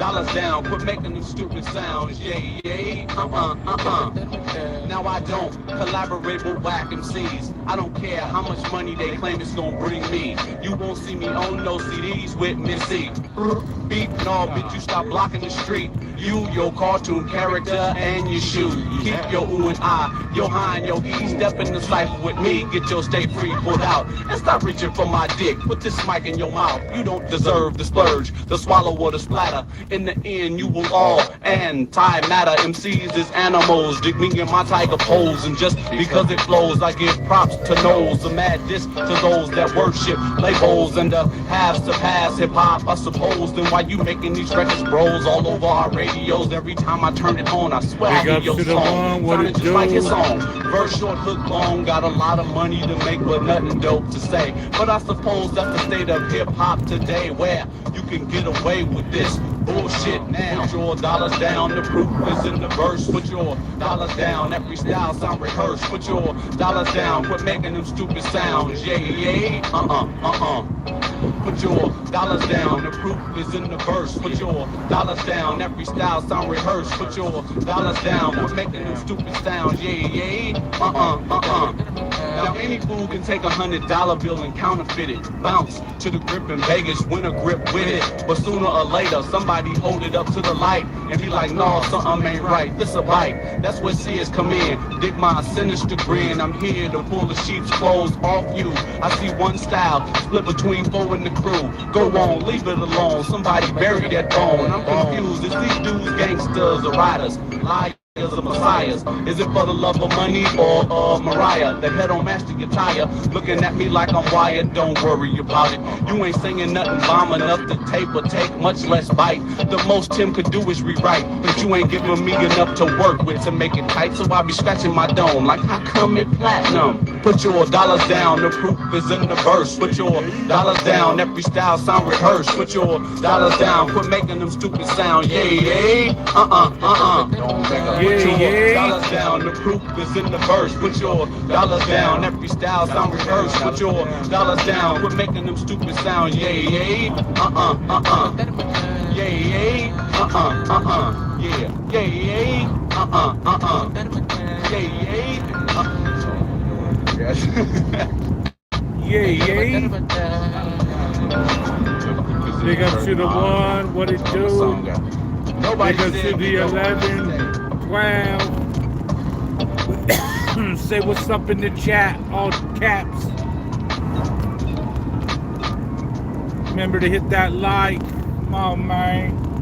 dollars down, quit making them stupid sounds. Yeah, Now I don't collaborate with whack MCs. I don't care how much money they claim it's gonna bring me. You won't see me on no CDs with Missy. Beat, no, bitch, you stop blocking the street. You, your cartoon character, and your shoe. Keep your ooh and ah, your high and your E. Step in the cypher with me, get your stay free pulled out. And stop reaching for my dick, put this mic in your mouth. You don't deserve the splurge, the swallow or the splatter. In the end, you will all anti-matter. MCs is animals, dig me in my tiger pose. And just because it flows, I give props to those. A mad diss to those that worship labels and the have surpassed hip-hop, I suppose. Then why you making these records, bros, all over our radios? Every time I turn it on, I swear I hear your song. Sounding just like his song. Verse short, hook long, got a lot of money to make, but nothing dope to say. But I suppose that's the state of hip-hop today, where you can get away with this bullshit now. Put your dollars down, the proof is in the verse. Put your dollars down, every style sound rehearsed. Put your dollars down, quit making them stupid sounds. Yeah, Put your dollars down, the proof is in the verse. Put your dollars down, every style sound rehearsed. Put your dollars down, quit making them stupid sounds. Yeah, Now any fool can take $100 bill and counterfeit it. Bounce to the grip in Vegas, win a grip with it. But sooner or later, somebody hold it up to the light and be like, nah, something ain't right, this a bite. That's where seers come in, dig my sinister grin. I'm here to pull the sheep's clothes off you. I see one style, split between four and the crew. Go on, leave it alone, somebody bury that bone. I'm confused, is these dudes gangsters or riders? Liars or messiahs? Is it for the love of money or Mariah? The head on master your tire, looking at me like I'm wired. Don't worry about it, you ain't singing nothing bomb enough to tape or take, much less bite. The most Tim could do is rewrite, but you ain't giving me enough to work with to make it tight. So I be scratching my dome like, how come it platinum? Put your dollars down, the proof is in the verse. Put your dollars down, every style sound rehearsed. Put your dollars down, quit making them stupid sound. Yeah, Don't make a put your dollars down, the proof is in the verse. Put your dollars down, every style sound rehearsed. Put your dollars down, quit making them stupid sounds. Yeah, Yeah, Big up to the one, what it do? Big up to the 11, 12. Say what's up in the chat, all caps. Remember to hit that like. Come on, man.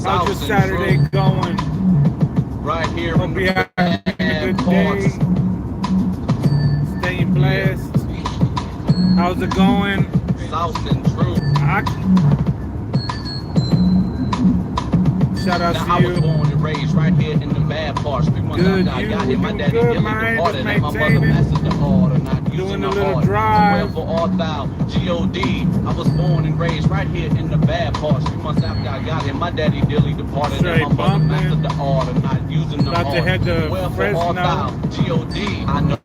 How's your Saturday going? Right here. Hope you're having a good day. Staying blessed. How's it going? South and true. Shout out now, to you. I was born and raised right here in the bad parts. 3 months Good, after I got you here, my daddy good, dealing man. departed, Just and my mother maintaining. messaged the order, not using Doing the a little heart. drive. Well, for all thou, G.O.D. I was born and raised right here in the bad parts. 3 months after I got here, my daddy dearly departed, Straight and my mother bumping. messaged the order, not using the About heart. to head to Well, for all Fresno. thou, G.O.D. I know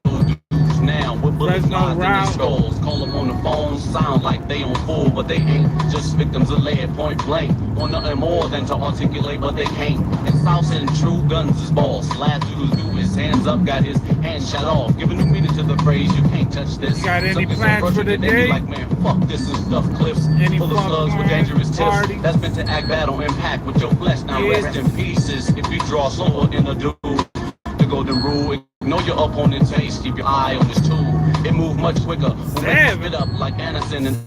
dudes now with bullets Fresno lodged in their route. skulls. Call them on the phone, sound like they on full, but they ain't. Just victims of lead, point blank. Want nothing more than to articulate, but they can't. And South and true guns is boss. Last dude do his hands up, got his hands shut off. Giving new meaning to the phrase, you can't touch this. You got any Something so plans for frustrated the they be day? like, man, fuck this and stuff cliffs. Any Full of fun slugs with plans, dangerous tips. parties? That's meant to act bad on impact with your flesh. Now Yes. rest in pieces. If you draw slower in a dude, the golden rule. Know your opponent's face, keep your eye on his tool. It move much quicker. Seven. Spit up like Anderson and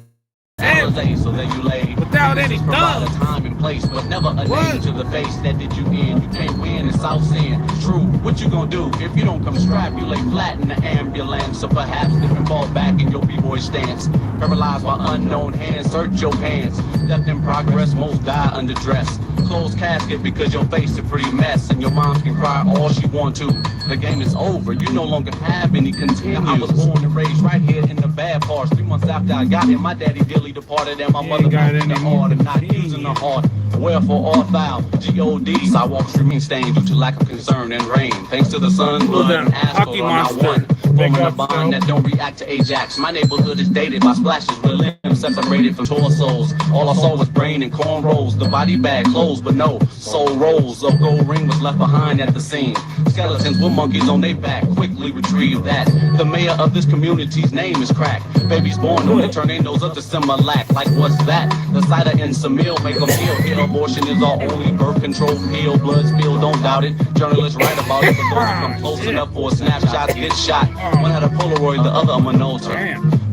Seven. Alizé, so there you lay. Without any Provide a thugs. time and place, but never a What? name to the face that did you in. You can't win in South End. True, what you gonna do if you don't come strapped? You lay flat in the ambulance, so perhaps slip and fall back in your b-boy stance. Paralyzed by unknown hands, search your pants. Death in progress, most die underdressed. Closed casket because your face a pretty mess, and your mom can cry all she want to. The game is over, you no longer have any continues. I was born and raised right here in the bad parts. 3 months after I got here, my daddy dearly departed, and my You mother ain't got back in the any more heart and not continues. using the heart. Wherefore all foul, G.O.D. Sidewalk streaming stained due to lack of concern and rain. Thanks to the sun, blood, that and asphalt Hockey on our Monster? one. forming a up, bond Snoop. that don't react to Ajax. My neighborhood is dated by splashes with limbs separated from torsos. All I saw was brain and cornrows. The body bag closed, but no soul rolls. A gold ring was left behind at the scene. Skeletons with monkeys on their back quickly retrieved that. The mayor of this community's name is Crack. Babies born on it turn their nose up to Similac. Like what's that? The cider and some meal make them feel. Here abortion is our only birth control pill. Blood spill, don't doubt it. Journalists write about it, but those who come close enough for a snapshot get shot. One had a Polaroid, the other a Minolta.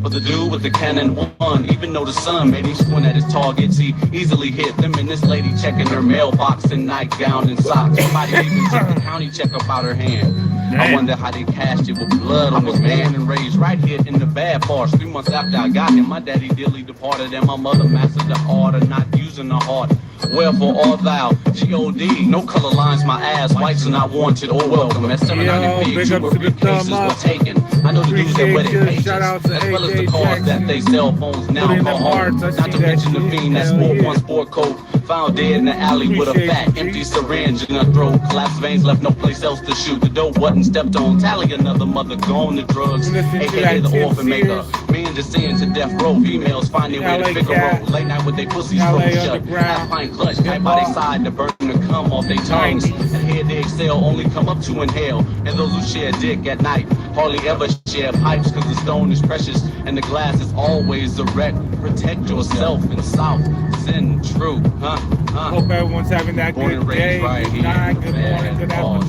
But the dude with the Canon won, even though the sun made him squint at his targets, he easily hit them. And this lady checking her mailbox in nightgown and socks. Somebody even checked the county check about her hand. I wonder how they cashed it with blood on his man and raised right here in the bad parts. 3 months after I got him, my daddy dearly departed, and my mother mastered the art of not using the heart. Wherefore art thou, G.O.D. No color lines my ass, whites are not wanted or welcome. At 700 big pigs, up to the cases thumb were up. taken. I know the dudes that wedded Appreciate you. pages, Shout out to as well as the AJ cars that Jackson. they cell phones now Put in go them home. hearts, I Not see to that mention the shit. fiend that Hell sport yeah. one sport coat. Found dead in the alley with a Appreciate fat, you, empty syringe in her throat. Collapsed veins left no place else to shoot. The dope wasn't stepped on. Tally another mother gone to drugs. Listen to AKA that the orphan Tim maker. Sears. Men descend to death row. Females find their way LA to Figaro. Cat. Late night with their pussies LA thrown shut. Underground. Half pint clutch, tight by their side to burn the cum off their tongues. And here they exhale, only come up to inhale. And those who share dick at night hardly ever share pipes, cause the stone is precious and the glass is always erect. Protect yourself in South, sin true, Hope everyone's having that Born good and raised day, right good here. night, good morning, good afternoon,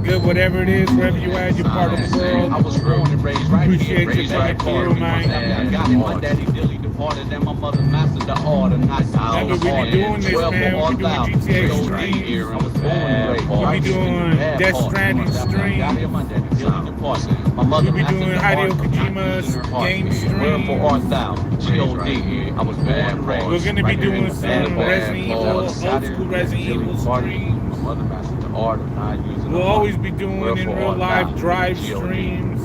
good whatever it is, wherever you at, you're part of the world. I was born and raised right Appreciate here, you raised right coming here. through, man. I got it. My daddy dearly departed, and my mother mastered the art of nice house. Remember, we be doing this, man. We be doing GTA streams. I was born and raised We be right doing here. Death Stranding streams. My daddy dearly departed. My mother We be mastered doing the Hideo art of Kojima's not using her heart. game Wherefore art streams. thou? G.O.D. I was born and raised. We're gonna be right here doing in the some bad Resident Evil, part. old school Resident Evil streams. My mother mastered the art of not using We'll her always heart. be doing in Wherefore real art life thou? drive G.O.D. streams.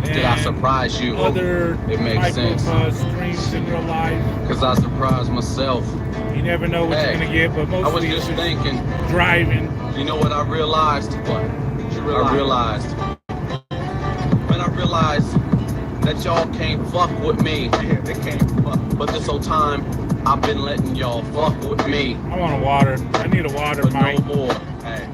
Did I and surprise you? Other It makes type sense. of streams in real life. Cause I surprised myself. You never know what Hey, you're gonna get, but I was mostly it's just just thinking, driving. you know what I realized? What? I realized. When I realized that y'all can't fuck with me. Yeah, they can't fuck. But this whole time, I've been letting y'all fuck with me. I want a water. I need a water, But Mike. no more. Hey.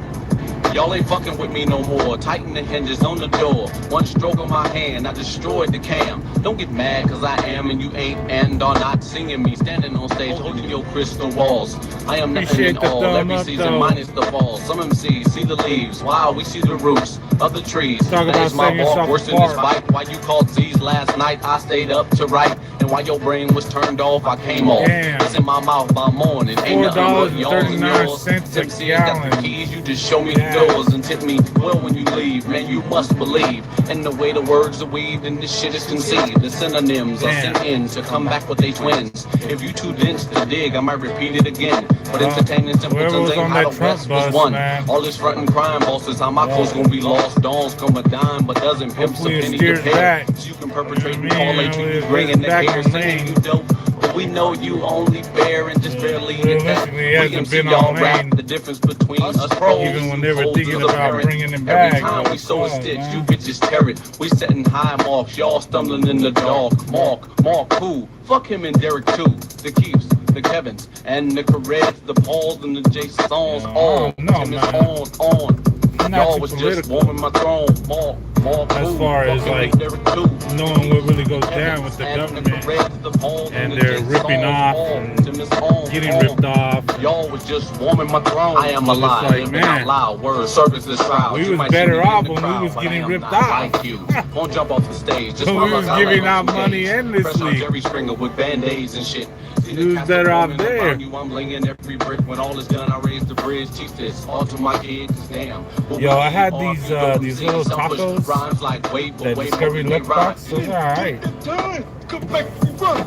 Y'all ain't fucking with me no more. Tighten the hinges on the door. One stroke of my hand, I destroyed the cam. Don't get mad cause I am and you ain't and are not singing me. Standing on stage holding your crystal walls. I am nothing Appreciate in the all. thumb Every up, season though. minus the fall. Some MCs see the leaves. Wow, we see the roots of the trees. Talk That about is my setting yourself walk worse than this apart. fight. Why you called Z's last night? I stayed up to write. And while your brain was turned off, I came off. Damn. It's in my mouth by morning. Ain't nothing but y'all's and yours. $4.39 a MCs got the gallon. keys. You just show me Yeah. the doors and tip me well when you leave. Man, you must believe. And the way the words are weaved and this shit is conceived. The synonyms are Damn. sent in to come back with they twins. If you too dense to dig, I might repeat it again. But entertaining whoever simpletons was ain't on how that the Trump West bus, was won. man. All this front and crime bosses, how my clothes gonna be lost. Dawns come a dime, but doesn't pimp a Hopefully it penny steers to pay. back. So you can perpetrate and Man, call they treat you it's bringing the back care, on saying lane. you dope. But we know you only bear and just barely in that. Realistically, it hasn't been y'all on rap lane. the difference between us pros. Even when they were Foes thinking is about apparent. bringing them Every back, time but we sew a fuck, stitch, man. you bitches tear it. We setting high marks, y'all stumbling in the dark. Mark who? Fuck him and Derek too. The Keeps, the Kevins, and the Correds, the Pauls, and the Jasons. All no, Tim is man. on. I'm not Y'all too was just political. warming my throne. Mark As who? far as, Fuck him like, and Derek too. knowing what really goes down with the government and they're ripping off and getting ripped off. Y'all was just warming my throne. I am Well, it's alive. like, Living man, out loud. Word. Service this crowd. we You was might better see me in off the when we crowd, was but getting I am ripped not off. Like you. Won't jump off the stage. Just We follow was us, I giving like out what you money gauge. endlessly. Fresh out Jerry Springer with band-aids and shit. See the We was cats better off performing there. around you. I'm laying every brick. When all is done, I raise the bridge. Teach this all to my kids. Damn. Yo, I had these little tacos that Discovery left box. Those are alright. Come back, you run.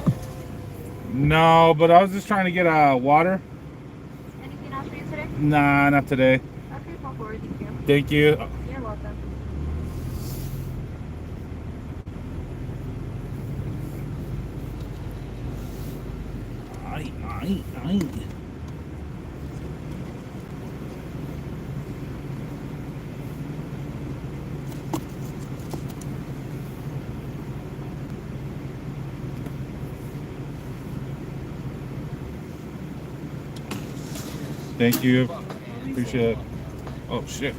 No, but I was just trying to get water. Anything else for you today? Nah, not today. Okay, call forward. Thank you. Thank you. You're welcome. Aye. Thank you. Appreciate it. Oh shit.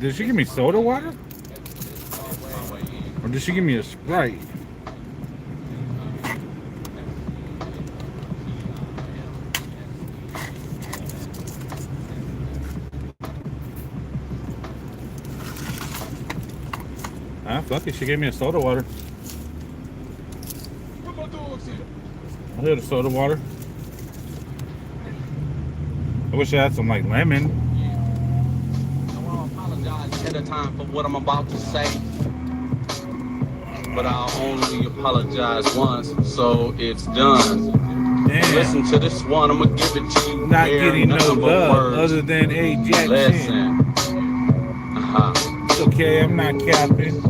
Did she give me soda water? Or did she give me a Sprite? Ah, fuck it. She gave me a soda water. I heard a soda water. I wish I had some like lemon. I want to apologize ahead of time for what I'm about to say. But I'll only apologize once, so it's done. Damn. Listen to this one, I'm gonna give it to you. Not bare getting no nothing but love words. other than A. Jackson. Listen. It's okay, I'm not capping.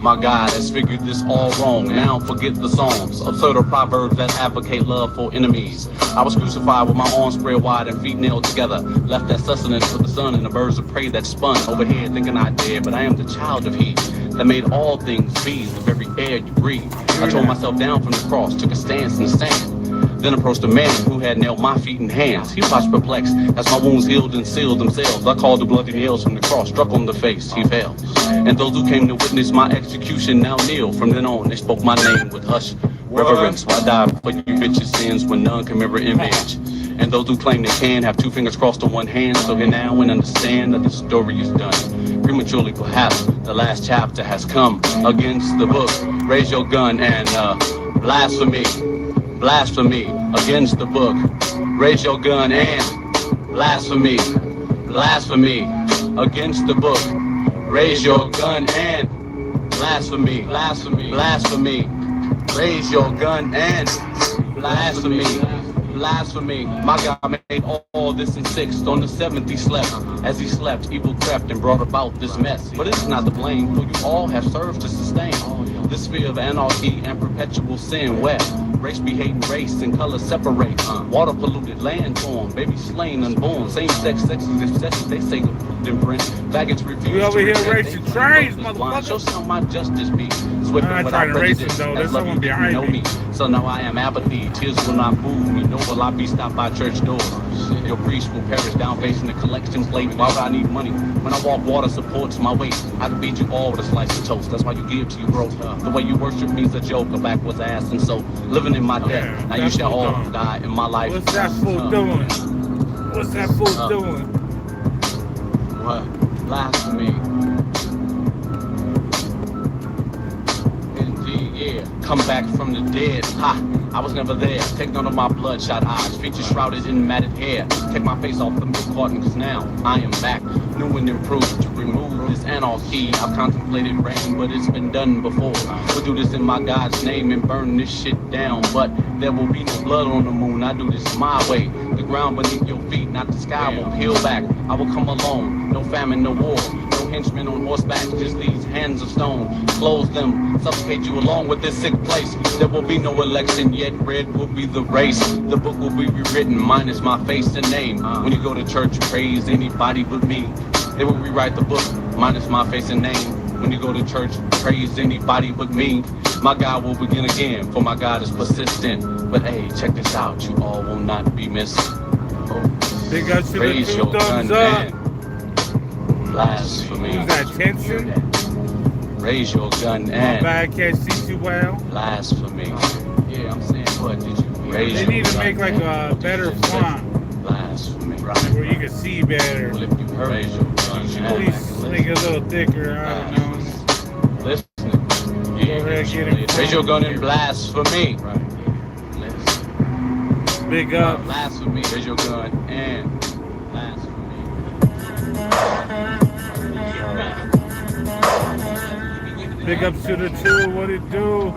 My God has figured this all wrong. Now forget the songs, absurd proverbs that advocate love for enemies. I was crucified with my arms spread wide and feet nailed together. Left as sustenance for the sun and the birds of prey that spun overhead, thinking I did. But I am the child of He that made all things be, the very air you breathe. I tore myself down from the cross, took a stance in the sand. Then approached a man who had nailed my feet and hands. He watched perplexed as my wounds healed and sealed themselves. I called the bloody nails from the cross, struck on the face, he fell. And those who came to witness my execution now kneel. From then on, they spoke my name with hush reverence. Why die for you bitches sins when none can mirror image? And those who claim they can have two fingers crossed on one hand. So hear now and understand that the story is done. Prematurely perhaps, the last chapter has come. Against the book, raise your gun and blasphemy. Blasphemy against the book. Raise your gun and blasphemy. Blasphemy against the book. Raise your gun and blasphemy. Blasphemy. Blasphemy. Raise your gun and blasphemy. Blasphemy. My God made all this in 6. On the 7th he slept. As he slept, evil crept and brought about this mess. But it's not the blame, for you all have served to sustain this sphere of anarchy and perpetual sin, where race be hating race and color separate. Water polluted, land torn, baby slain, unborn. Same-sex sex is obsessed, they say different. Faggots refuse. We over to here repent. racing They trains, blind. Show motherfucker. some my justice be. Swift I'm not without trying to race prejudice. it, though. As There's love someone you behind know me. So now I am apathy. Tears will not move me, nor will I be stopped by church doors. Your priest will perish down facing the collection plate. Why would I need money? When I walk, water supports my weight. I can beat you all with a slice of toast. That's why you give to you broke. The way you worship me's a joke. A backwards ass and so living in my death. Yeah, Now you that's shall what all I'm die in my life. What's that fool doing? What's that fool doing? What? Blasphemy. Indeed, yeah. Come back from the dead. Ha! I was never there. Take none of my bloodshot eyes. Features shrouded in matted hair. Take my face off the milk carton, cause now I am back. New and improved to remove this anarchy. I've contemplated rain, but it's been done before. We'll do this in my God's name and burn this shit down. But there will be no blood on the moon. I do this my way. The ground beneath your feet, not the sky, will peel back. I will come alone. No famine, no war. No henchmen on horseback, just these hands of stone. Close them, suffocate you along with this sick place. There will be no election, yet red will be the race. The book will be rewritten, minus my face and name. When you go to church, praise anybody but me. They will rewrite the book, minus my face and name. When you go to church, praise anybody but me. My God will begin again, for my God is persistent. But hey, check this out, you all will not be missed. Oh, Big ups to the raise 2 your thumbs gun up. and blasphemy. Who's that, Tension? Raise your gun My and bad, can't see too well. blasphemy. Yeah, I'm saying, what did you raise They your need to gun make like and a better font blasphemy. where you can see better. Well, if you raise your gun Please make it a little thicker, I don't know. Listen. Go ahead, get it. Raise your gun and blasphemy. Big up. Blasphemy. Raise your gun and blasphemy. Big ups to the 2, what it do?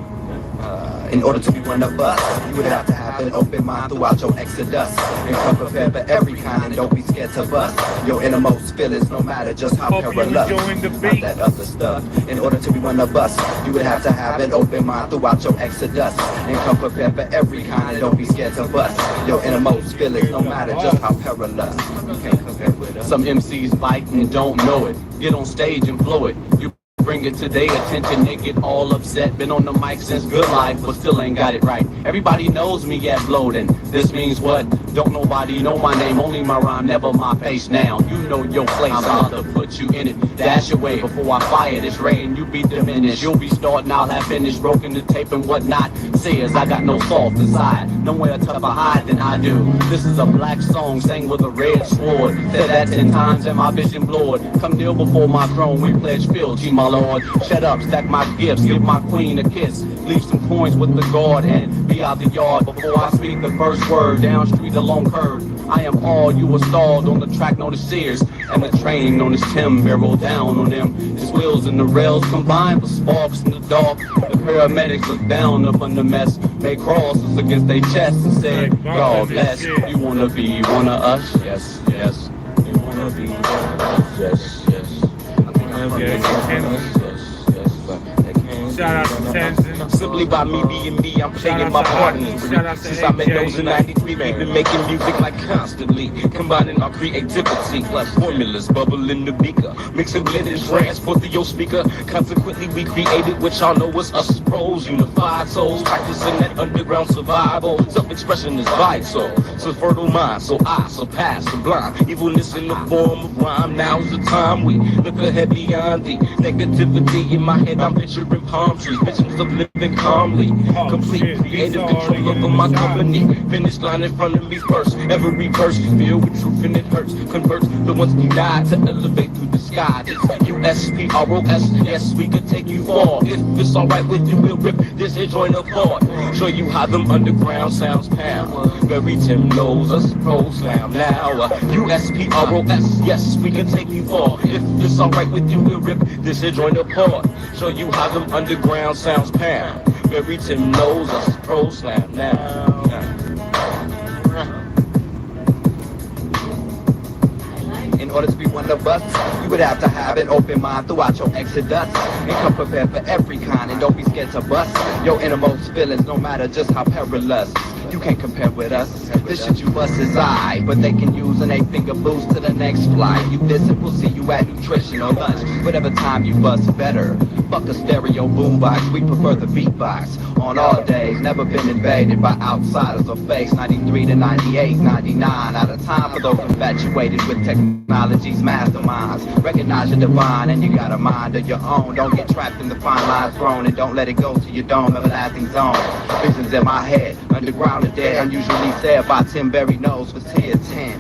In order to be one of us, you would have to have an open mind throughout your exodus. And come prepared for every kind and don't be scared to bust your innermost feelings, no matter just how Hope you perilous. enjoying the Not beat. that other stuff. In order to be one of us, you would have to have an open mind throughout your exodus. And come prepared for every kind and don't be scared to bust your innermost feelings, no matter just how perilous. You can't compare with us. Some MCs bite and don't know it. Get on stage and blow it. You bring it to their attention, they get all upset. Been on the mic since Good Life, but still ain't got it right. Everybody knows me at Bloatin'. This means what? Don't nobody know my name, only my rhyme, never my face now. You know your place, I'm about to put you in it. Dash away before I fire this rain, you be diminished. You'll be starting, I'll have finished, broken the tape and whatnot. Says I got no salt inside, nowhere tougher hide than I do. This is a black song, sang with a red sword. Said that 10 times and my vision blurred. Come kneel before my throne, we pledge fealty, my lord. Shut up, stack my gifts, give my queen a kiss. Leave some coins with the guard and be out the yard before I speak the first word. Down street along curve, I am all you were stalled on the track known as Sears, and the train known as Tim barrel down on them. His wheels and the rails combined with sparks in the dark. The paramedics look down upon the mess, made crosses against their chests and said, God bless. You wanna be one of us? Yes, yes. You wanna be one of us? Yes, yes. Shout out to Tenzin. Simply by me being me, I'm playing my part in it. Since I met those in 93, we've been making music like constantly, combining our creativity plus formulas, bubble in the beaker, mixing blend and transport to your speaker. Consequently, we created what y'all know as us pros, unified souls, practicing that underground survival. Self-expression is vital, so fertile mind, so I surpass sublime. Evilness in the form of rhyme. Now's the time we look ahead beyond the negativity in my head. I'm picturing palm trees, visions of living calmly, complete creative control over my company. Finish line in front of me first. Every verse filled with truth and it hurts. Converts the ones who died to elevate through the sky. It's USPROS. Yes, we could take you far. If it's alright with you, we'll rip this here joint apart. Show you how them underground sounds pound. Very Tim knows us pro slam now. USPROS. Yes, we can take you far. If it's alright with you, we'll rip this here joint apart. Show you how them underground sounds pound. Very Tim knows us pro slam now. In order to be one of us, you would have to have an open mind throughout your exodus. And come prepared for every kind, and don't be scared to bust your innermost feelings, no matter just how perilous. You can't compare with us. This shit you bust is I, but they can use an 8-finger boost to the next flight. You visit, we'll see you at nutrition or lunch. Whatever time you bust better. Fuck a stereo boombox, we prefer the beatbox. On all days, never been invaded by outsiders or fakes. 93 to 98, 99, out of time for those infatuated with technology's masterminds. Recognize your divine and you got a mind of your own. Don't get trapped in the fine lines thrown and don't let it go to your dome, everlasting zone. Visions in my head, underground and dead, unusually said by Tim Berry knows for tier 10.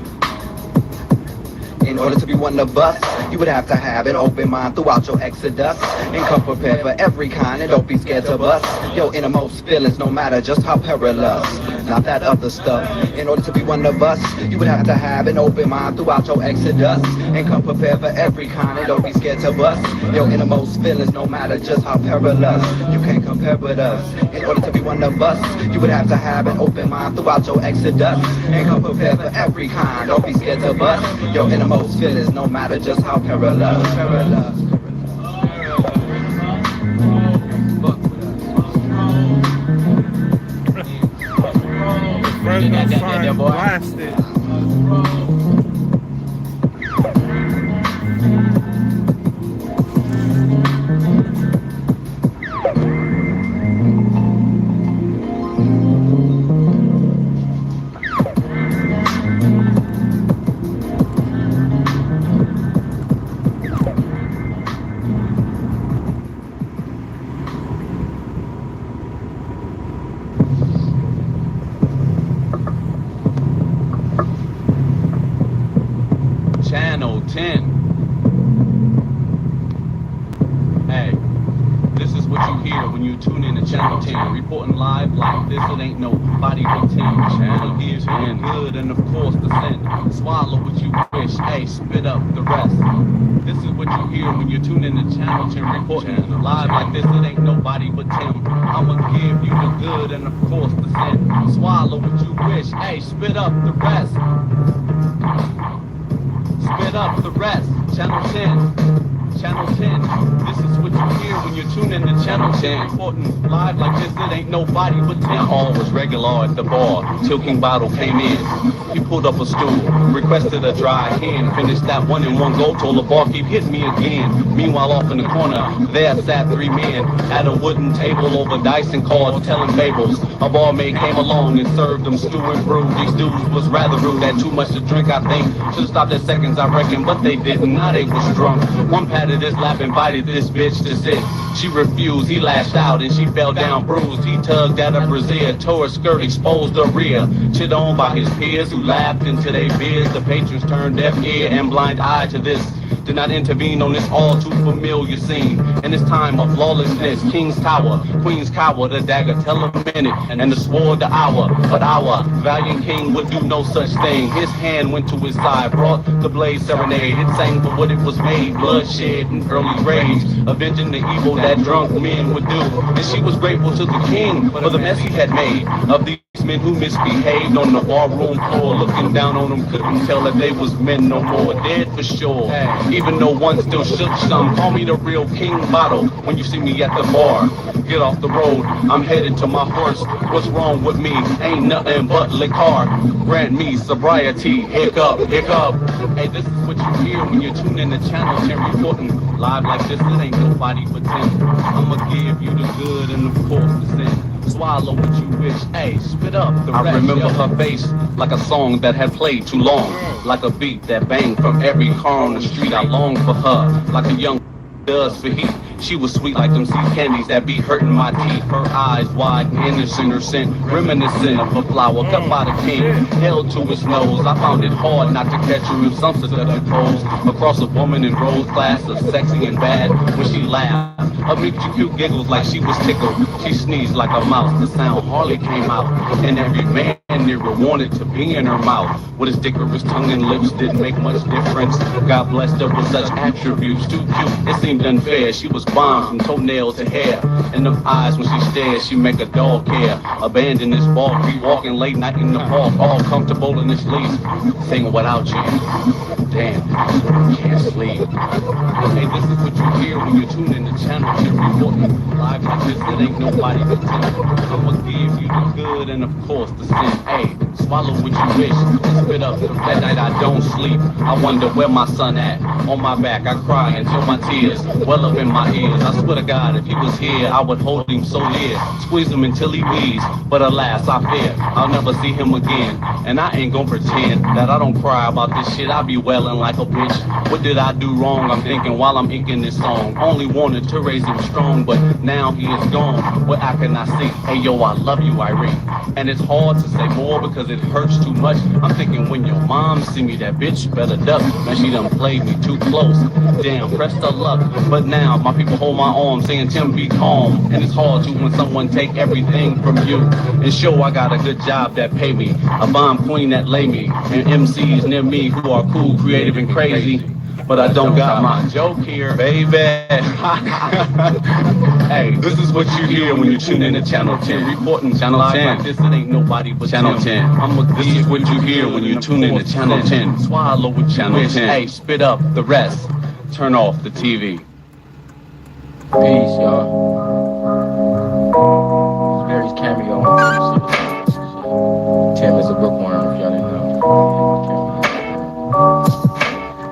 In order to be one of us, you would have to have an open mind throughout your exodus. And come prepared for every kind and don't be scared to bust your innermost feelings, no matter just how perilous. Not that other stuff. In order to be one of us, you would have to have an open mind throughout your exodus. And come prepared for every kind and don't be scared to bust your innermost feelings, no matter just how perilous. You can't compare with us. In order to be one of us, you would have to have an open mind throughout your exodus. And come prepared for every kind, don't be scared to bust your innermost feelings, no matter just how perilous. Fresno Sign blasted. Channel 10. Hey, this is what you hear when you tune in to Channel 10. Reporting live like this, it ain't nobody but Tim. Channel gives you good and of course the sin. Swallow what you wish, hey, spit up the rest. This is what you hear when you tune in to Channel 10. Reporting live like this, it ain't nobody but Tim. I'ma give you the good and of course the sin. Swallow what you wish, hey, spit up the rest. Spit up the rest, Channel 10. Channel 10. This is what you hear when you're tuning to Channel 10. Reporting live like this, it ain't nobody but 10. All was regular at the bar till King Bottle came in. He pulled up a stool, requested a dry hand, finished that one in one go, told the barkeep hit me again. Meanwhile, off in the corner, there sat three men at a wooden table over dice and cards, telling fables. A barmaid came along and served them stew and brew. These dudes was rather rude, had too much to drink, I think. Should've stopped at seconds, I reckon, but they didn't. Now they was drunk. One patted his lap, invited this bitch to sit. She refused, he lashed out and she fell down bruised. He tugged at her brassiere, tore her skirt, exposed her rear. Chid on by his peers who laughed into their beers. The patrons turned deaf ear and blind eye to this. Did not intervene on this all too familiar scene. In this time of lawlessness, King's Tower, Queen's Cower, the dagger tell a minute, and the sword the hour. But our valiant king would do no such thing. His hand went to his side, brought the blade serenade. It sang for what it was made, bloodshed and early rage, avenging the evil that drunk men would do. And she was grateful to the king for the mess he had made of these men who misbehaved on the barroom floor. Looking down on them, couldn't tell that they was men no more, dead for sure. Even though one still shook some, call me the real King Bottle when you see me at the bar. Get off the road, I'm headed to my horse. What's wrong with me? Ain't nothing but liquor. Grant me sobriety, hiccup, hiccup. Hey, this is what you hear when you're tuning in the Channel 10 reporting live like this. It ain't nobody but 10. I'ma give you the good and of course the sin. Swallow what you wish, hey, spit up the rest. I remember her face like a song that had played too long, like a beat that banged from every car on the street. I longed for her, like a young does for heat. She was sweet like them sea candies that be hurting my teeth. Her eyes wide and innocent, her scent reminiscent of a flower cut by the king, held to his nose. I found it hard not to catch her in some seductive pose across a woman in rose glass of sexy and bad. When she laughed, her meet cute giggles like she was tickled. She sneezed like a mouse, the sound hardly came out, and every man near her wanted to be in her mouth. With his dick or his tongue and lips didn't make much difference. God blessed her with such attributes, too cute, it seemed unfair. She was bomb from toenail to hair, and them eyes when she stares, she make a dog care. Abandon this ball, be walking late night in the park, all comfortable in this lease, singing without you. Damn, can't sleep. Hey, this is what you hear when you tune in the Channel 10 reporting live like this. It ain't nobody but 10. I'ma give you the good and of course the sin. Hey, swallow what you wish and spit up. That night I don't sleep. I wonder where my son at. On my back I cry until my tears well up in my ears. I swear to God, if he was here, I would hold him so near, squeeze him until he wheezed. But alas, I fear I'll never see him again. And I ain't gonna pretend that I don't cry about this shit. I be wailing like a bitch. What did I do wrong? I'm thinking while I'm inking this song. Only wanted to raise him strong, but now he is gone. What I can I see? Hey yo, I love you, Irene. And it's hard to say more because it hurts too much. I'm thinking when your mom see me, that bitch better duck. Man, she done played me too close. Damn, pressed her luck. But now my people hold my arm saying, Tim, be calm. And it's hard to when someone take everything from you and show I got a good job that pay me, a bomb queen that lay me, and MCs near me who are cool, creative, and crazy. But I don't got my joke here, baby. Hey, this is what you hear when you tune in to Channel 10 reporting Channel 10. Like this, it ain't nobody but Channel 10. This is what you hear when you tune in to Channel 10. Swallow with Channel 10. Hey, spit up the rest. Turn off the TV. Peace, y'all. It's Barry's cameo. Tim is a bookworm, if y'all didn't know.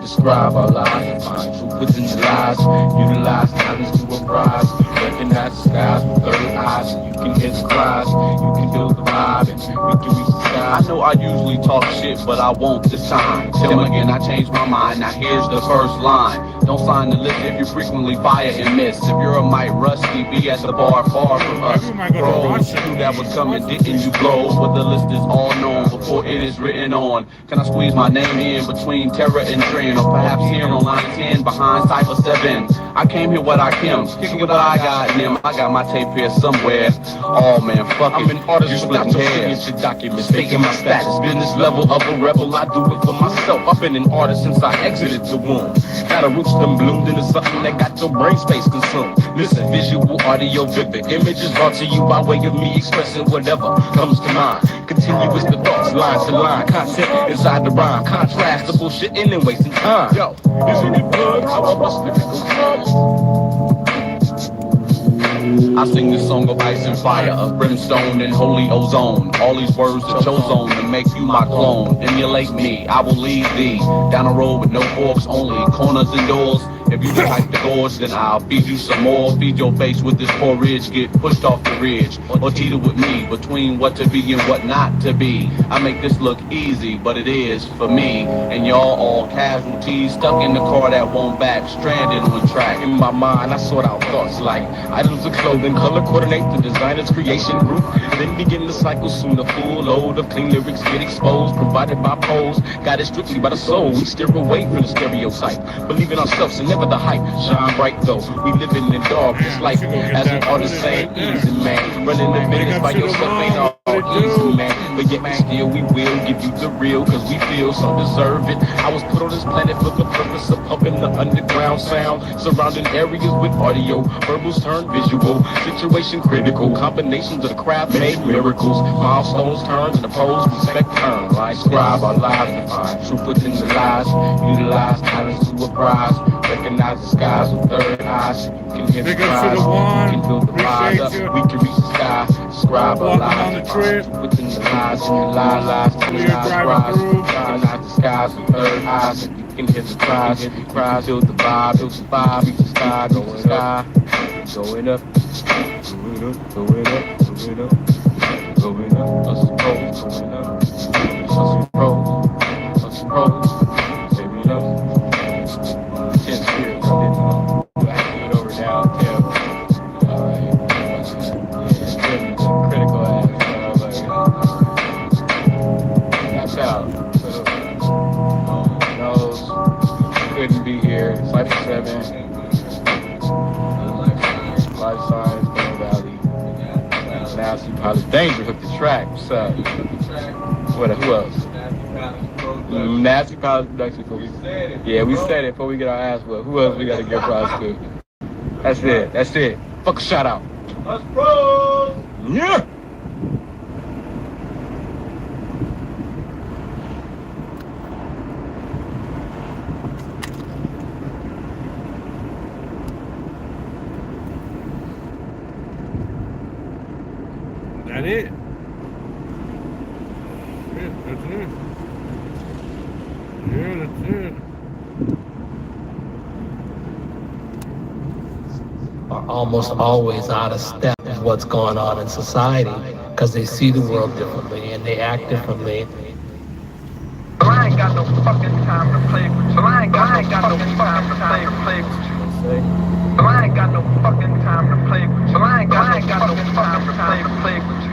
Describe our lives and find truth within the lies. Utilize talents to arise. Recognize the skies with third eyes. You can hear the cries. You can build the vibe and we can reach the skies. I know I usually talk shit, but I won't this time. Tim again, I changed my mind. Now here's the first line. Don't sign the list if you frequently fire and miss. If you're a might rusty, be at the bar far from us. Pros, you that was coming, didn't you blow? But the list is all known before it is written on. Can I squeeze my name in between Terra and Trend? Or perhaps here on line 10 behind Cypher 7. I came here what I came, kicking what I got in him. I got my tape here somewhere. Oh man, fuck it. I'm an artist, you splitting hairs. Your documents, taking my status. Business level of a rebel, I do it for myself. I've been an artist since I exited the womb. Got a root watched them bloomed into something that got your brain space consumed. Listen, visual, audio, vivid images brought to you by way of me expressing whatever comes to mind. Continuous the thoughts, line to line, content inside the rhyme, contrast the bullshit and wasting time. Yo, is it the bugs? How I bust lyrical drums? I sing this song of ice and fire, of brimstone and holy ozone. All these words are chosen to make you my clone. Emulate me, I will lead thee down a road with no forks, only corners and doors. If you type the gorge, then I'll feed you some more. Feed your face with this porridge, get pushed off the ridge, or teeter with me between what to be and what not to be. I make this look easy, but it is for me. And y'all all casualties stuck in the car that won't back, stranded on track. In my mind, I sort out thoughts like items of clothing, color coordinate the designer's creation group. Then begin the cycle soon. A full load of clean lyrics get exposed, provided by pose. Guided strictly by the soul. We steer away from the stereotype, believe in ourselves and never the hype. Shine bright though, we live in the dark. It's like as an artist saying, easy man. Running the business by yourself ain't all easy, man. But yet still we will give you the real, cause we feel so deserve it. I was put on this planet for the purpose of pumping the underground sound, surrounding areas with audio, verbals turn visual, situation critical, combinations of the craft made miracles, milestones turns and the pros respect turn, like scribe our lives define, truth within the lies, utilize talents to a prize, recognize the skies with third eyes, you can hear the cries, you can feel the rise up, we can reach the sky, scribe our lives define, truth within the lies, lies, rise, recognize the skies with third eyes, you can hear the cries, feel the vibe, reach the sky, going up, going up, going up, going up, going up, going up, us pros, going up, us pros, say we love, 10 spirits, I didn't know, I get over downtown, critical ass, that's out, couldn't be here, Cypher 7, Life Science, Golden Valley, Nasty Pilot, Danger hooked the track, what's up? Who else? Nasty Pilot Production. Yeah, we said it before we get our ass whooped. Who else we gotta give props to? That's it. Fuck a shout out. Us pros! Yeah! That it? That's it. Yeah, that's it. Are almost always out of step with what's going on in society because they see the world differently and they act differently. I ain't got no fucking time to play with you. I ain't got no fucking time to play with you. I ain't got no fucking time to play with you. I ain't got no fucking time to play with you.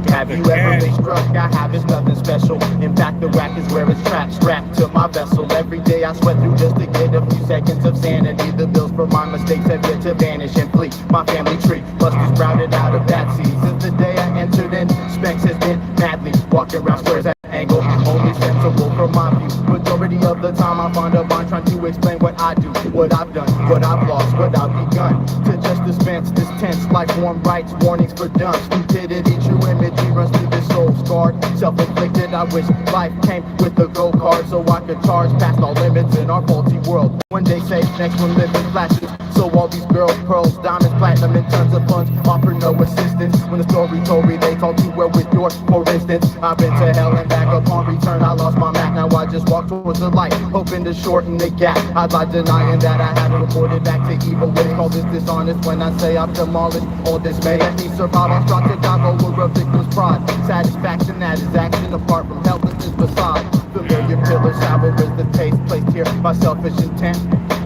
Have you ever been struck? I have, it's nothing special. In fact, the rack is where it's trapped, strapped to my vessel. Every day I sweat through just to get a few seconds of sanity. The bills for my mistakes have yet to vanish and flee. My family tree must be sprouted out of that seed. Since the day I entered in, Specs has been madly walking around squares at an angle, only sensible from my view. Majority of the time I find a mind trying to explain what I do, what I've done, what I've lost, what I've begun. To just dispense this tense like warm rights, warnings for dumb stupidity. True imagery runs through this soul scarred, self-inflicted. I wish life came with a go card so I could charge past all limits in our faulty world. One day say, next one live in flashes. So all these girls, pearls, diamonds, platinum, and tons of funds offer no assistance. When the story told me they talk too well with yours, for instance. I've been to hell and back. Upon return I lost my Mac. Now I just walk towards the light, hoping to shorten the gap. I'd lie denying that I haven't reported back to evil. What call this dishonest when I say I've demolished all this may let me survive. I'll start to dive over a victim's pride. Satisfaction that is action apart from helplessness beside. Familiar pillars, sour is the taste placed here by selfish intent.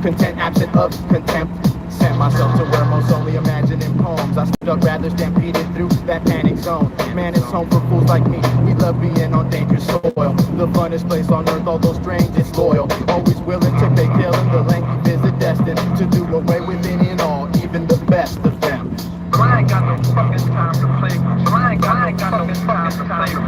Content absent of contempt. Sent myself to where most only imagine in poems. I stood up rather stampeded through that panic zone. Man, it's home for fools like me. We love being on dangerous soil. The funnest place on earth, although strange, it's loyal. Always willing to pay killing. The lengthy visit destined to do away with any and all, even the best of them. I ain't got no fucking time to play with you. I ain't got no fucking time to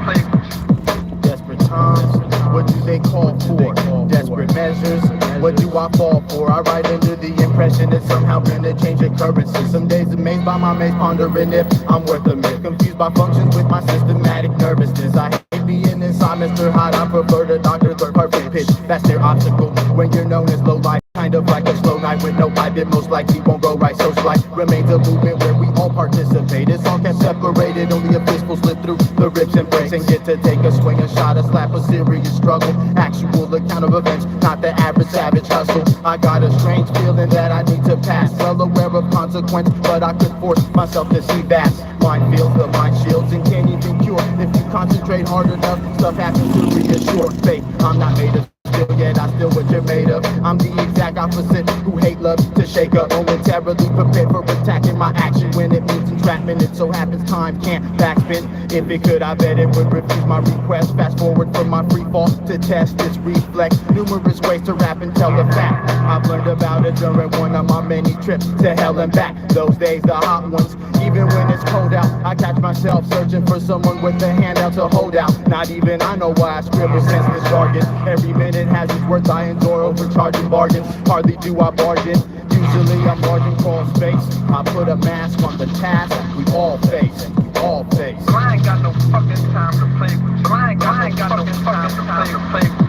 play with you. Desperate times, what do they call for? Desperate measures, what do I fall for. I write under the impression that somehow gonna change occurrences. Some days amazed by my maze, pondering if I'm worth a myth. Confused by functions with my systematic nervousness. I hate being inside Mr. Hyde. I prefer the Dr. Third perfect pitch. That's their obstacle when you're known as low life. Kind of like a slow night with no light that most likely won't go right. So slight remains a movement where we all participate. It's all kept separated, only a fistful slip through the ribs and breaks and get to take a swing, a shot, a slap, a serious struggle. Actual account of events, not the average savage hustle. I got a strange feeling that I need to pass. Well aware of consequence, but I could force myself to see vast minefields, the mind shields, and can't even cure. If you concentrate hard enough, stuff happens to reassure. Fate, I'm not made of still yet, I still what you're made of. I'm the exact opposite, who hate love to shake up. Momentarily prepared for attacking my action when it means entrapment. It so happens time can't backspin. If it could, I bet it would refuse my request. Fast forward from my free fall to test its reflex. Numerous ways to rap and tell the fact. I've learned about it during one of my many trips to hell and back. Those days, the hot ones. Even when it's cold out, I catch myself searching for someone with a handout to hold out. Not even I know why I scribble senseless jargon. Every minute has its worth, I endure overcharging bargains. Hardly do I bargain. Usually I'm margin call space. I put a mask on the task we all face. We all face. I ain't got no fucking time to play with you. I ain't got no fucking time to play with you.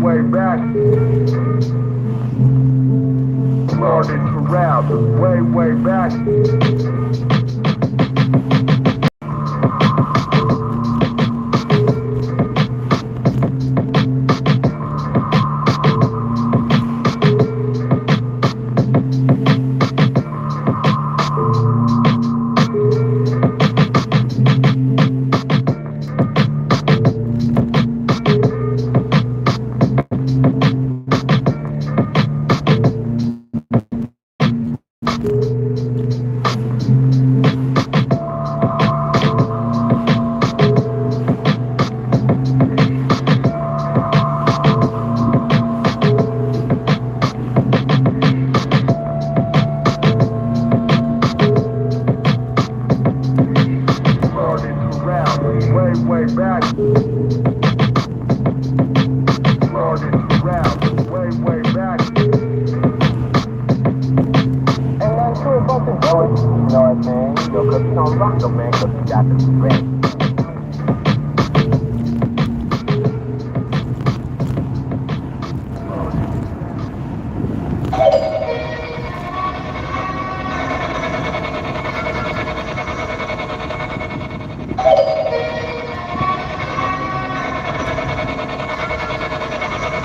Way back. Started to rap way back. Way back. Started to rap way back. And I'm sure about the joy, you know what I'm saying? Yo, cause you don't rock them, man, cause you got this red.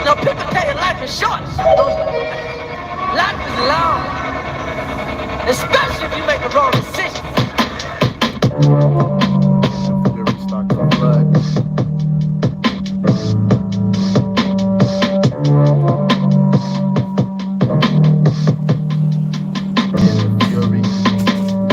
No, people tell you life is short. Life is long. Especially if you make a wrong decision.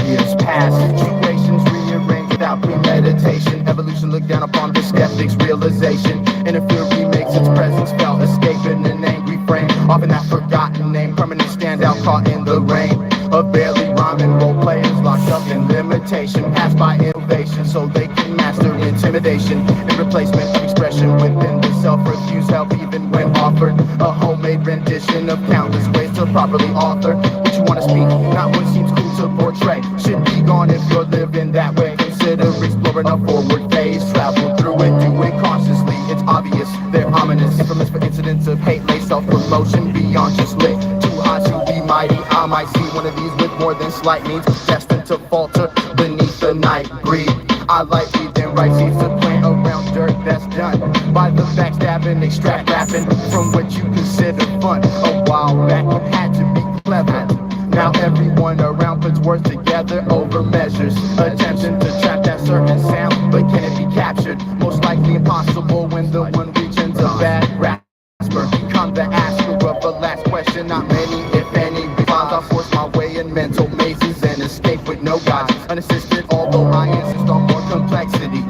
Years pass, situations rearranged without premeditation. Evolution looked down upon the skeptic's realization. And a fury makes its presence felt, escaping an angry frame. Often that forgotten name, permanent standout caught in the rain. Of barely rhyming role players locked up in limitation. Passed by innovation so they can master intimidation. In replacement of expression within the self, refuse help even when offered. A homemade rendition of countless ways to properly author what you want to speak, not what seems cool to portray. Should be gone if you're living that way. Consider exploring a forward phase. Travel through it, do it cautiously. It's obvious, they're ominous. Infamous for incidents of hate, lay self-promotion beyond just lit. Too hot to be mighty. I might see one of these with more than slight needs, destined to falter beneath the night breeze. I lightly then right seeds to plant around dirt that's done by the backstabbing, extract rapping from what you consider fun. A while back you had to be clever. Now everyone around puts words together over measures, attempting to trap that certain sound, but can it be captured? Most likely impossible when the one reaching's a bad rasper. Become the asker of the last question, not many, if any, responds. I force my way in mental mazes and escape with no guides, unassisted, although I insist on more complexity.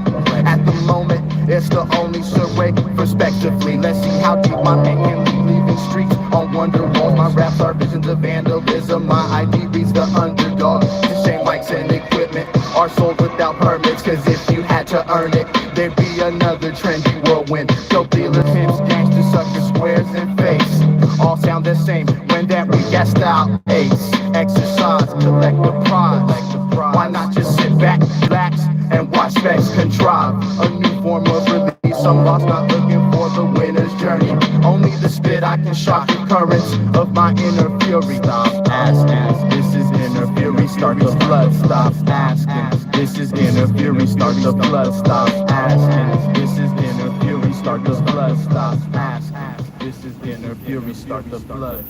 At the moment, it's the only sure way, prospectively. Let's see how deep my pen can leave, leaving streaks on wonder walls. My raps are visions of vandalism. My ID reads the underdog. To shame mics and equipment are sold without permits, cause if you had to earn it, there'd be another trendy whirlwind. Dope dealer, pimps, gangsters, suckers, squares, and face all sound the same when that we got style ace. Exercise, collect the prize. Why not just sit back, relax, and watch facts contrive a new form of release? I'm lost, not looking for the winner's journey. Only the spit I can shock the currents of my inner fury. Stop asking, this is inner fury, start the flood. Stop asking, this is inner fury, start the flood. Stop asking, this is inner fury, start the flood. Stop asking, this is inner fury, start the flood.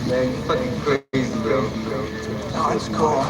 Man, fucking crazy, bro. Oh, it's cool.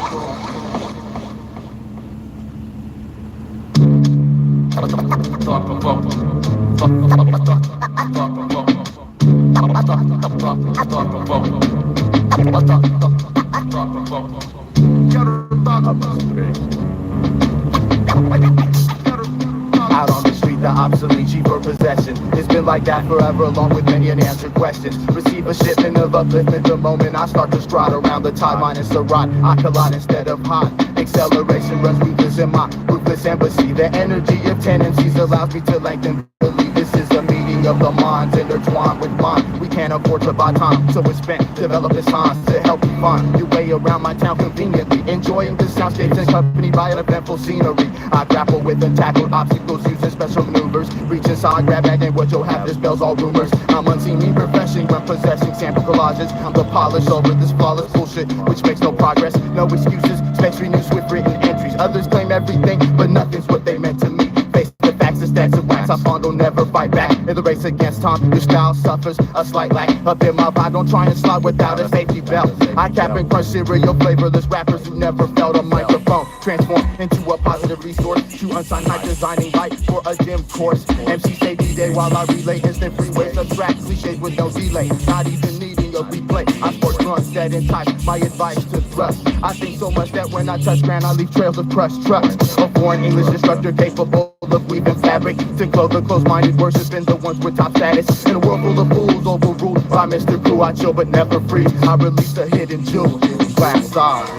Out on the street, the obsolete cheaper possession. It's been like that forever, along with many unanswered questions. Receive a shipment of upliftment the moment I start to stride around the tide. Minus the rot, I collide instead of hot. Acceleration runs ruthless in my ruthless embassy. The energy of tendencies allows me to lengthen. Believe this is a meeting of the minds intertwined with mine. We can't afford to buy time, so it's spent developing signs to help you find your way around my town conveniently. Enjoying the soundscapes accompanied by an eventful scenery. I grapple with untackled obstacles using special maneuvers. Reach inside, grab back, and what you'll have dispels all rumors. I'm unseen, me profession when possessing sample collages. I'm the polish over this flawless bullshit, which makes no progress. No excuses, specs renew swift written entries. Others claim everything, but nothing's what they meant to me. Face the facts, the stats of wax I fondle, never fight back. In the race against time, your style suffers a slight lack. Up in my vibe, don't try and slide without a safety belt. I cap and crush cereal flavorless rappers who never felt a microphone. Transform into a positive resource to unsigned hype, designing right for a dim course. MC say D-Day while I relay instant freeways, subtract cliches with no delay. Not even needing a replay. I sport runs, set in type, my advice to thrust. I think so much that when I touch ground, I leave trails of crushed trucks. A foreign English instructor capable of weaving fabric to clothe the close-minded, worshiping the ones with top status. In a world full of fools, overruled by Mr. Cool, I chill but never freeze. I release a hidden jewel, glass size.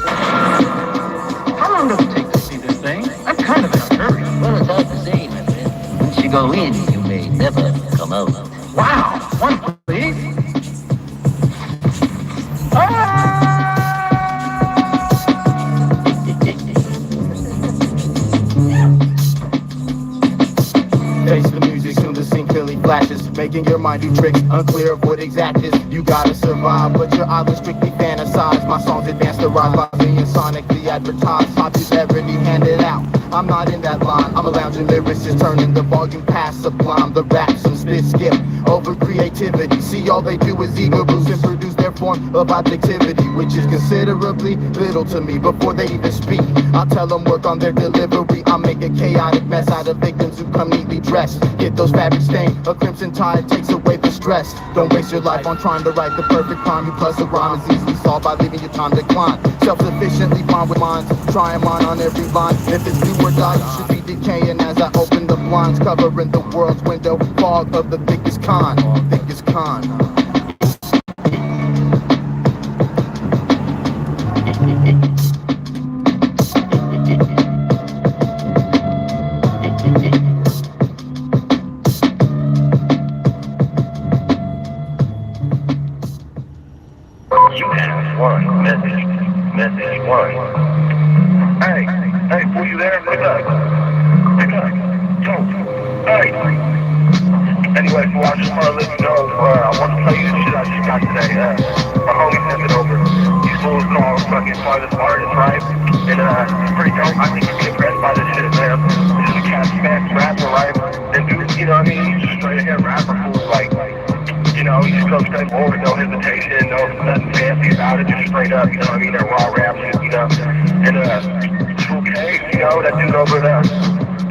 How long does it take to see this thing? I'm kind of in a hurry. Well, it's hard to say, my friend. Once you go in, you may never come out. Wow, one please. Face the music, soon the scene clearly flashes, making your mind do tricks, unclear of what exact is. You gotta survive, but your eyelids strictly fantasize. My songs advance the rise by being sonically advertised. Popularity handed out, I'm not in that line. I'm a lounging lyricist, turning the volume past sublime. The rap, some spit skip, over creativity. See, all they do is ego boost and produce their form of objectivity, which is considerably little to me. Before they even speak, I'll tell them work on their delivery. I'll make a chaotic mess out of victims who come neatly dressed. Get those fabric stained, a crimson tide takes away the stress. Don't waste your life on trying to write the perfect crime. You plus a rhyme is easily solved by leaving your time decline. Self-sufficiently fine with minds, trying mine on every line. If it's do or die, you should be decaying as I open the blinds, covering the world's window, fog of the thickest con, thickest con. You have one message. Message one. Hey, fool, you there? Pick up. Yo, hey. Anyway, fool, I just want to let you know, I want to tell you the shit I just got today. My homie sent it over. You fools called fucking Farthest Artist, right? And it's pretty dope. I think you'd be impressed by this shit, man. This is a cat smack rapper, right? And dude, you know what I mean? He's just straight ahead rapper fool, like, you know, he just goes straight forward, no hesitation, no nothing fancy about it, just straight up, you know what I mean? That raw rap shit, you know? And True K, you know, that dude over there.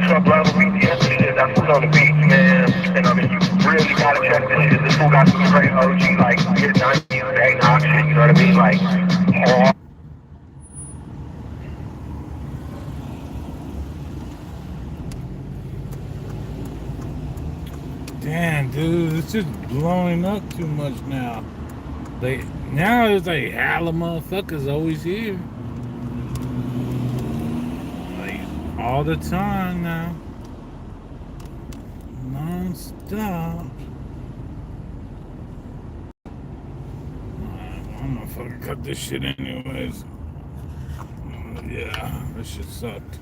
Sub-level BTS and shit, that's what's on the beat, man. And I mean, you really gotta check this shit. This fool got some great OG, like, mid-90s, A-Knock shit, you know what I mean? Like, hard. Damn, dude, it's just blowing up too much now. Now it's like hella motherfuckers always here. Like, all the time now. Non-stop. I'm gonna fucking cut this shit anyways. Yeah, this shit sucked.